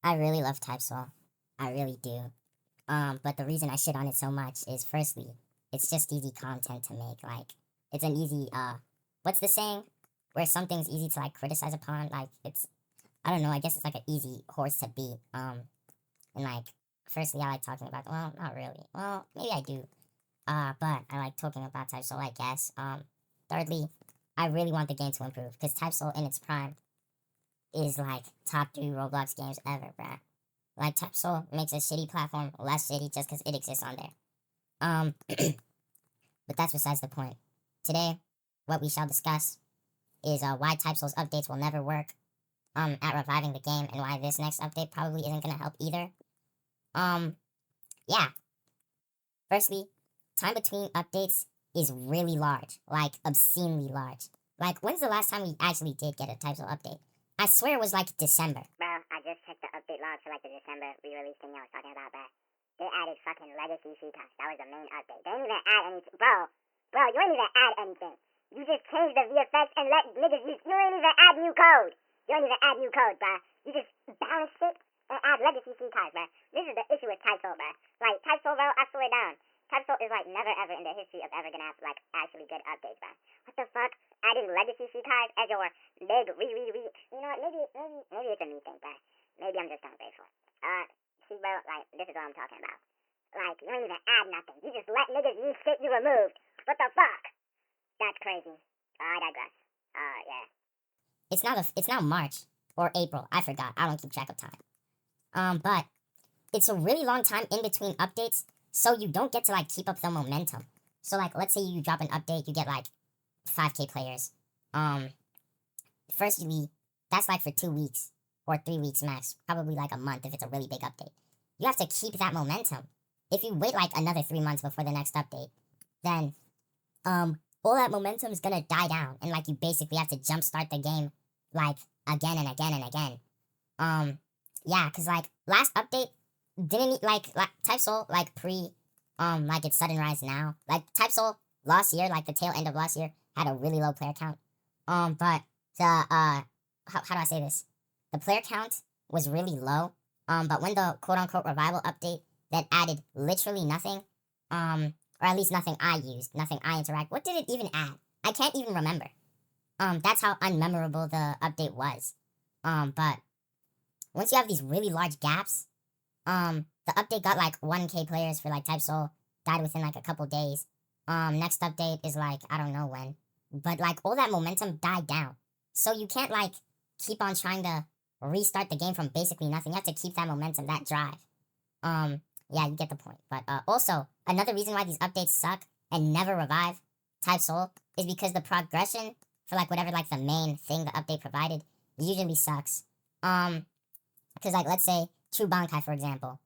I really love Type Soul. I really do. But the reason I shit on it so much is firstly, it's just easy content to make. Like, it's an easy, what's the saying? Where something's easy to, like, criticize upon. Like, it's, I don't know, I guess it's like an easy horse to beat. And, like, firstly, I like talking about, well, not really. Well, maybe I do. But I like talking about Type Soul, I guess. Thirdly, I really want the game to improve, because Type Soul in its prime is, like, top 3 Roblox games ever, bruh. Like, Type Soul makes a shitty platform less shitty just because it exists on there. But that's besides the point. Today, what we shall discuss is why Type Soul's updates will never work at reviving the game, and why this next update probably isn't going to help either. Yeah. Firstly, time between updates is really large, like obscenely large. Like, when's the last time we actually did get a Type Soul update? I swear it was like December. Bro, I just checked the update log for like the December re-release thing I was talking about, but they added fucking legacy C-Toss. That was the main update. They didn't even add anything. Bro, you ain't even add anything. You just changed the VFX and let niggas use. You ain't even add new code. You don't even add new code, bro. You just balance shit and add legacy C-Toss, bro. This is the issue with Type Soul, bro. Like, Type Soul, bro, I swear down. Type Soul is like never ever in the history of ever gonna have like actually good updates, bro. What the fuck? Adding legacy C-Toss as your big re. You know what? Maybe it's a me thing, bro. Maybe I'm just ungrateful. See, bro, like, this is what I'm talking about. Like, you ain't even add nothing. You just let niggas use shit you removed. What the fuck? That's crazy. I digress. Yeah. It's now March or April. I forgot. I don't keep track of time. But it's a really long time in between updates, so you don't get to, like, keep up the momentum. So, like, let's say you drop an update, you get, like, 5K players. Firstly, that's, like, for 2 weeks or 3 weeks max. Probably, like, a month if it's a really big update. You have to keep that momentum. If you wait, like, another 3 months before the next update, then, all that momentum is gonna die down. And, like, you basically have to jumpstart the game, like, again and again and again. Yeah, because, like, last update didn't, like Type Soul, like, like, its sudden rise now. Like, Type Soul last year, like, the tail end of last year, had a really low player count. But the, how do I say this? The player count was really low. But when the quote-unquote revival update that added literally nothing, or at least nothing I used, nothing I interact, what did it even add? I can't even remember. That's how unmemorable the update was. But once you have these really large gaps, the update got like 1K players for like Type Soul, died within like a couple days. Next update is like, I don't know when. But like all that momentum died down. So you can't like keep on trying to restart the game from basically nothing. You have to keep that momentum, that drive. Yeah, you get the point. But also, another reason why these updates suck and never revive Type Soul is because the progression for like whatever like the main thing the update provided usually sucks. Because like let's say True Bankai, for example.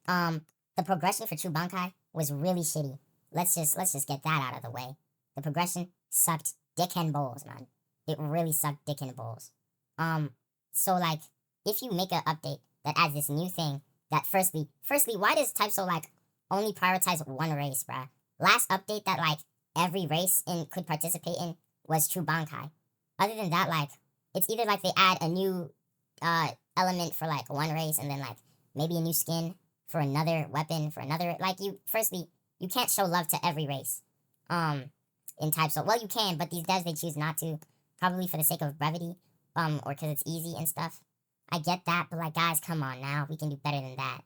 The progression for True Bankai was really shitty. Let's just get that out of the way. The progression sucked dick and balls, man. It really sucked dick and balls. So like if you make an update that adds this new thing that firstly, why does Type Soul like only prioritize one race, bruh? Last update that like every race could participate in was True Bankai. Other than that, like it's either like they add a new element for like one race and then like maybe a new skin for another weapon for another, like you can't show love to every race in Type Soul. Well, you can, but these devs, they choose not to, probably for the sake of brevity, or because it's easy and stuff. I get that, but like guys, come on now, we can do better than that.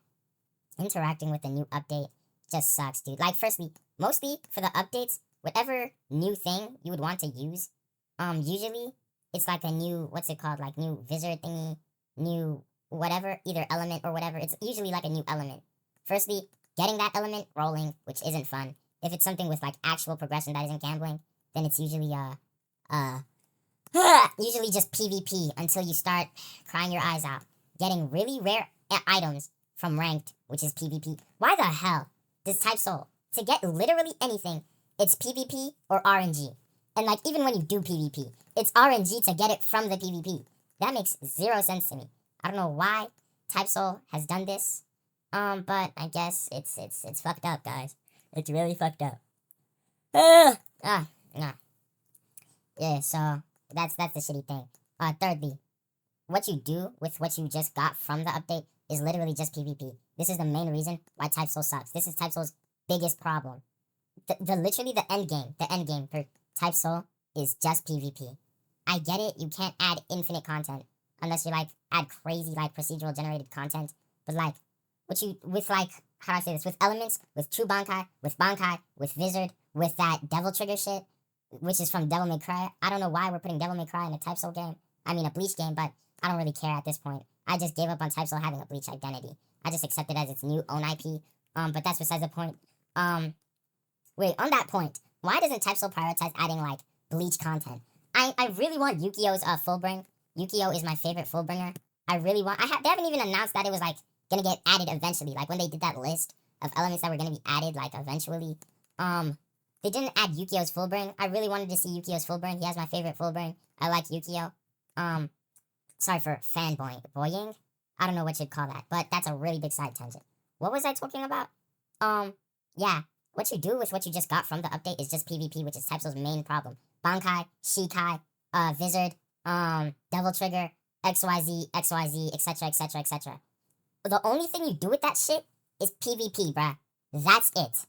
Interacting with the new update just sucks, dude. Like firstly, mostly for the updates, whatever new thing you would want to use, usually it's like a new, what's it called, like new visor thingy, new whatever, either element or whatever. It's usually like a new element. Firstly, getting that element rolling, which isn't fun. If it's something with like actual progression that isn't gambling, then it's usually usually just PvP until you start crying your eyes out. Getting really rare items from ranked, which is PvP. Why the hell does Type Soul, to get literally anything, it's PvP or RNG? And like even when you do PvP, it's RNG to get it from the PvP. That makes zero sense to me. I don't know why Type Soul has done this. But I guess it's fucked up, guys. It's really fucked up. Nah. Yeah, so that's the shitty thing. Thirdly, what you do with what you just got from the update is literally just PvP. This is the main reason why Type Soul sucks. This is Type Soul's biggest problem. Literally the end game for Type Soul is just PvP. I get it, you can't add infinite content unless you like add crazy like procedural generated content. But like what you with like how do I say this? With elements, with True Bankai, with Wizard, with that Devil Trigger shit, which is from Devil May Cry. I don't know why we're putting Devil May Cry in a Type Soul game. I mean a Bleach game, but I don't really care at this point. I just gave up on Type Soul having a Bleach identity. I just accept it as its new own IP. But that's besides the point. Wait, on that point, why doesn't Type Soul prioritize adding like Bleach content? I really want Yu-Gi-Oh's Fullbring. Yu-Gi-Oh is my favorite Fullbringer. I really want. They haven't even announced that it was like gonna get added eventually. Like when they did that list of elements that were gonna be added like eventually. They didn't add Yu-Gi-Oh's Fullbring. I really wanted to see Yu-Gi-Oh's Fullbring. He has my favorite Fullbring. I like Yu-Gi-Oh. Sorry for boying. I don't know what you'd call that, but that's a really big side tangent. What was I talking about? Yeah. What you do with what you just got from the update is just PvP, which is Type Soul's main problem. Bankai, Shikai, Wizard, Devil Trigger, XYZ, etc., etc., etc. The only thing you do with that shit is PvP, bruh. That's it.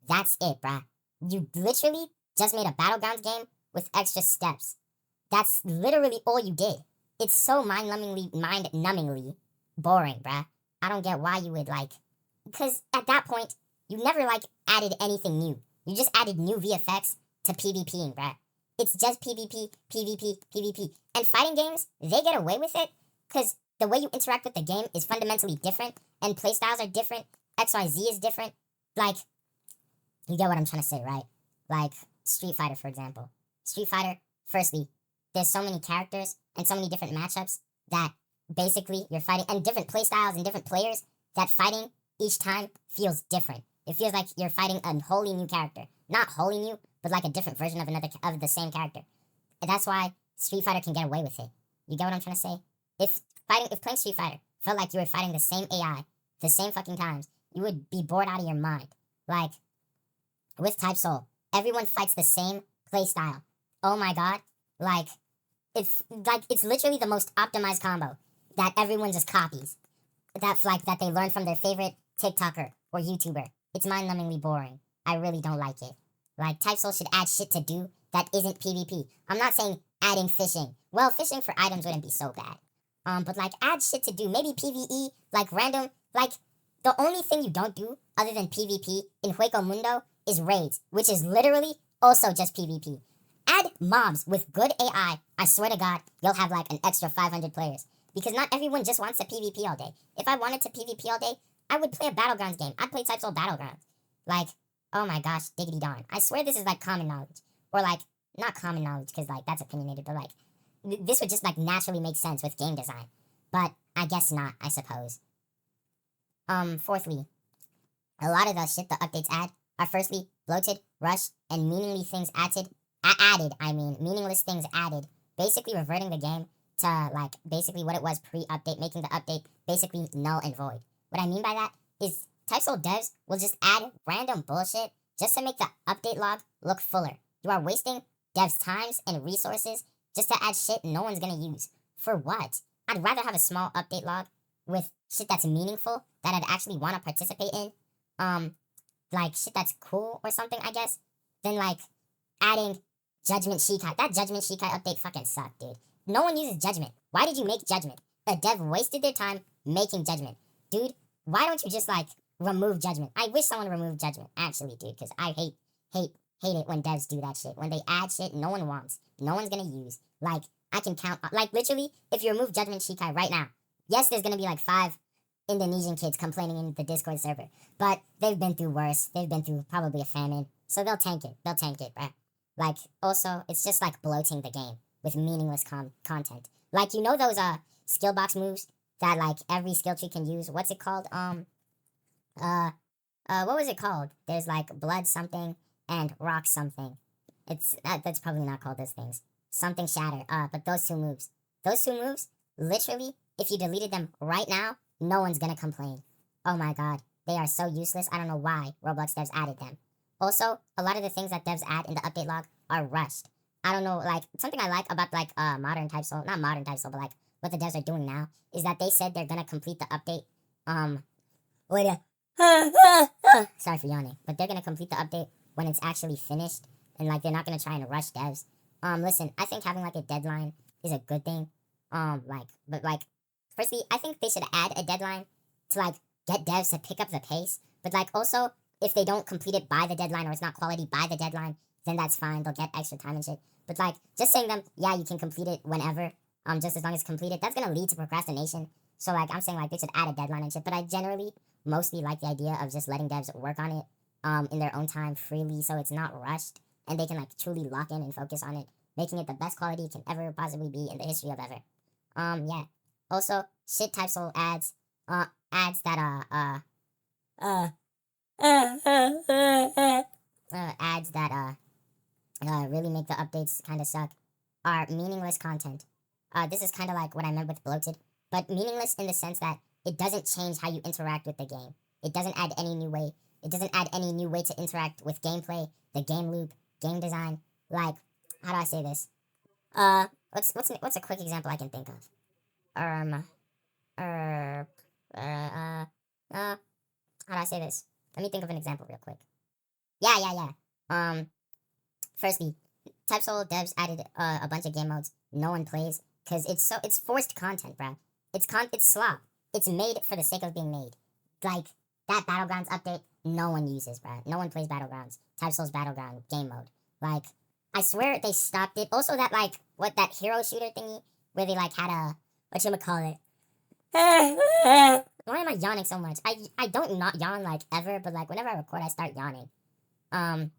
That's it, bruh. You literally just made a Battlegrounds game with extra steps. That's literally all you did. It's so mind-numbingly boring, bruh. I don't get why you would, like... Because at that point, you never, like, added anything new. You just added new VFX to PvPing, bruh. It's just PvP, PvP, PvP. And fighting games, they get away with it because the way you interact with the game is fundamentally different, and playstyles are different, XYZ is different. Like, you get what I'm trying to say, right? Like, Street Fighter, for example. Street Fighter, firstly, there's so many characters and so many different matchups that basically you're fighting, and different playstyles and different players, that fighting each time feels different. It feels like you're fighting a wholly new character. Not wholly new, but like a different version of the same character. And that's why Street Fighter can get away with it. You get what I'm trying to say? If playing Street Fighter felt like you were fighting the same AI, the same fucking times, you would be bored out of your mind. Like, with Type Soul, everyone fights the same playstyle. Oh my god. It's literally the most optimized combo that everyone just copies. That they learn from their favorite TikToker or YouTuber. It's mind-numbingly boring. I really don't like it. Like, Type Soul should add shit to do that isn't PvP. I'm not saying adding fishing. Well, fishing for items wouldn't be so bad. But like, add shit to do. Maybe PvE, like random, like, the only thing you don't do other than PvP in Hueco Mundo is raids, which is literally also just PvP. Add mobs with good AI. I swear to God, you'll have like an extra 500 players. Because not everyone just wants to PvP all day. If I wanted to PvP all day, I would play a Battlegrounds game. I'd play Type Soul Battlegrounds. Like, oh my gosh, diggity darn. I swear this is like common knowledge. Or like, not common knowledge, because like, that's opinionated, but like, this would just like naturally make sense with game design. But I guess not, I suppose. Fourthly, a lot of the shit the updates add are firstly bloated, rushed, and meaningless things meaningless things added, basically reverting the game to like basically what it was pre-update, making the update basically null and void. What I mean by that is Type Soul devs will just add random bullshit just to make the update log look fuller. You are wasting devs' times and resources just to add shit no one's gonna use. For what? I'd rather have a small update log with shit that's meaningful that I'd actually want to participate in. Like shit that's cool or something, I guess, than like adding Judgment Shikai. That Judgment Shikai update fucking sucked, dude. No one uses Judgment. Why did you make Judgment? A dev wasted their time making Judgment. Dude, why don't you just like remove Judgment? I wish someone removed Judgment, actually, dude, because I hate it when devs do that shit. When they add shit no one wants, no one's gonna use. Like, I can count, like, literally, if you remove Judgment Shikai right now, yes, there's gonna be like 5 Indonesian kids complaining in the Discord server, but they've been through worse. They've been through probably a famine, so they'll tank it. They'll tank it, bruh. Like, also, it's just like bloating the game with meaningless content. Like, you know those skill box moves that like every skill tree can use? What's it called? What was it called? There's like blood something and rock something. It's that's probably not called those things. Something shatter. But those two moves, literally, if you deleted them right now, no one's gonna complain. Oh my god, they are so useless. I don't know why Roblox devs added them. Also, a lot of the things that devs add in the update log are rushed. I don't know, like something I like about like modern type soul, not modern type soul, but like what the devs are doing now is that they said they're gonna complete the update. Wait, sorry for yawning, but they're gonna complete the update when it's actually finished, and like they're not gonna try and rush devs. Listen, I think having like a deadline is a good thing. But like, firstly, I think they should add a deadline to like get devs to pick up the pace. But like also, if they don't complete it by the deadline or it's not quality by the deadline, then that's fine. They'll get extra time and shit. But like just saying them, yeah, you can complete it whenever, just as long as it's completed, that's gonna lead to procrastination. So like I'm saying like they should add a deadline and shit. But I generally mostly like the idea of just letting devs work on it in their own time freely, so it's not rushed and they can like truly lock in and focus on it, making it the best quality it can ever possibly be in the history of ever. Yeah. Also, shit type soul ads, ads that ads that really make the updates kind of suck are meaningless content. This is kind of like what I meant with bloated, but meaningless in the sense that it doesn't change how you interact with the game. It doesn't add any new way. It doesn't add any new way to interact with gameplay, the game loop, game design. Like, how do I say this? What's a quick example I can think of? Um, er, uh, uh, how do I say this? Let me think of an example real quick. Yeah. Firstly, Type Soul devs added a bunch of game modes no one plays because it's forced content, bruh. It's slop. It's made for the sake of being made. Like that Battlegrounds update, no one uses, bruh. No one plays Battlegrounds. Type Soul's Battleground game mode. Like, I swear they stopped it. Also, that hero shooter thingy where they like had a whatchamacallit. Why am I yawning so much? I don't not yawn like ever, but like whenever I record, I start yawning. Um,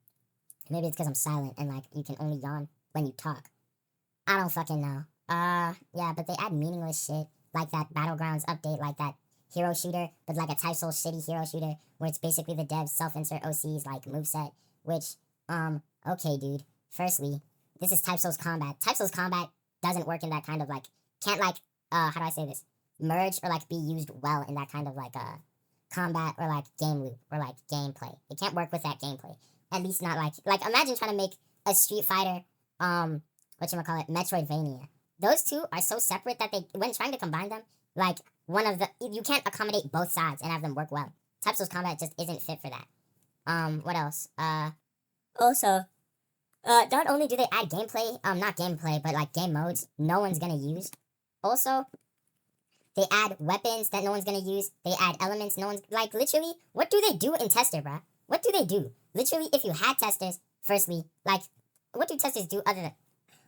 Maybe it's because I'm silent and like you can only yawn when you talk. I don't fucking know. Yeah, but they add meaningless shit like that Battlegrounds update, like that hero shooter, but like a Type Soul shitty hero shooter where it's basically the devs self-insert OC's like moveset, which, okay, dude. Firstly, this is Type Soul's combat. Type Soul's combat doesn't work in that kind of like, can't like, how do I say this? Merge or like be used well in that kind of like, combat or like game loop or like gameplay. It can't work with that gameplay. At least not like imagine trying to make a Street Fighter, Metroidvania. Those two are so separate that they, when trying to combine them, like you can't accommodate both sides and have them work well. Type Soul's combat just isn't fit for that. What else? Also, not only do they add gameplay, not gameplay, but like game modes no one's gonna use. Also, they add weapons that no one's gonna use. They add elements no one's, like, literally, what do they do in Tester, bruh? What do they do? Literally, if you had testers, firstly, like, what do testers do other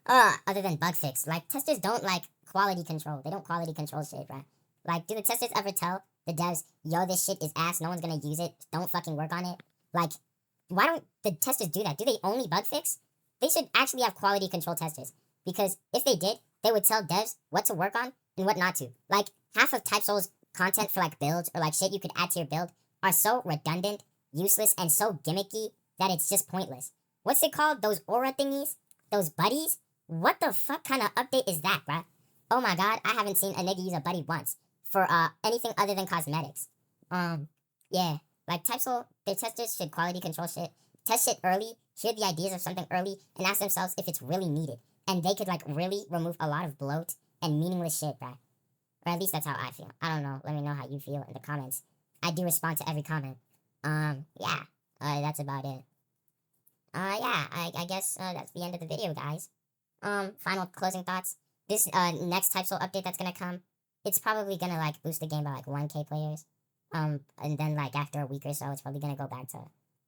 than bug fix? Like, testers don't, like, quality control. They don't quality control shit, bruh. Like, do the testers ever tell the devs, yo, this shit is ass, no one's gonna use it, don't fucking work on it? Like, why don't the testers do that? Do they only bug fix? They should actually have quality control testers. Because if they did, they would tell devs what to work on and what not to. Like, half of Type Soul's content for, like, builds or, like, shit you could add to your build are so redundant, useless, and so gimmicky that it's just pointless. What's it called? Those aura thingies? Those buddies? What the fuck kind of update is that, bruh? Oh my god, I haven't seen a nigga use a buddy once for anything other than cosmetics. Yeah. Like, Type Soul, their testers should quality control shit. Test shit early, hear the ideas of something early, and ask themselves if it's really needed. And they could, like, really remove a lot of bloat and meaningless shit, bruh. Or at least that's how I feel. I don't know. Let me know how you feel in the comments. I do respond to every comment. Yeah. That's about it. Yeah, I guess, that's the end of the video, guys. Final closing thoughts. This, next Type Soul update that's gonna come, it's probably gonna, like, boost the game by, like, 1K players. And then, like, after a week or so, it's probably gonna go back to,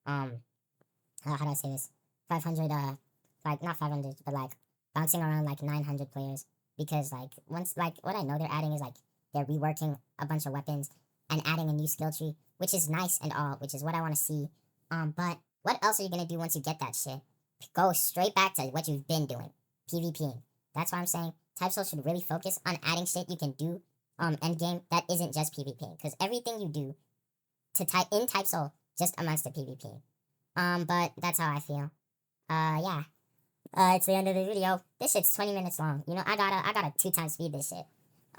how do I say this? 500, like, not 500, but, like, bouncing around, like, 900 players. Because, like, once, like, what I know they're adding is, like, they're reworking a bunch of weapons and adding a new skill tree, which is nice and all, which is what I want to see. But what else are you gonna do once you get that shit? Go straight back to what you've been doing, PvPing. That's why I'm saying Type Soul should really focus on adding shit you can do, endgame that isn't just PvPing, because everything you do in Type Soul just amounts to PvPing. But that's how I feel. Yeah. It's the end of the video. This shit's 20 minutes long. You know, I gotta 2 times speed this shit.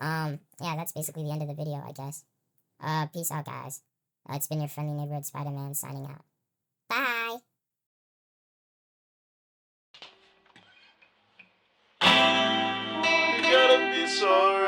Yeah, that's basically the end of the video, I guess. Peace out, guys. It's been your friendly neighborhood Spider-Man signing out. Bye! sorry.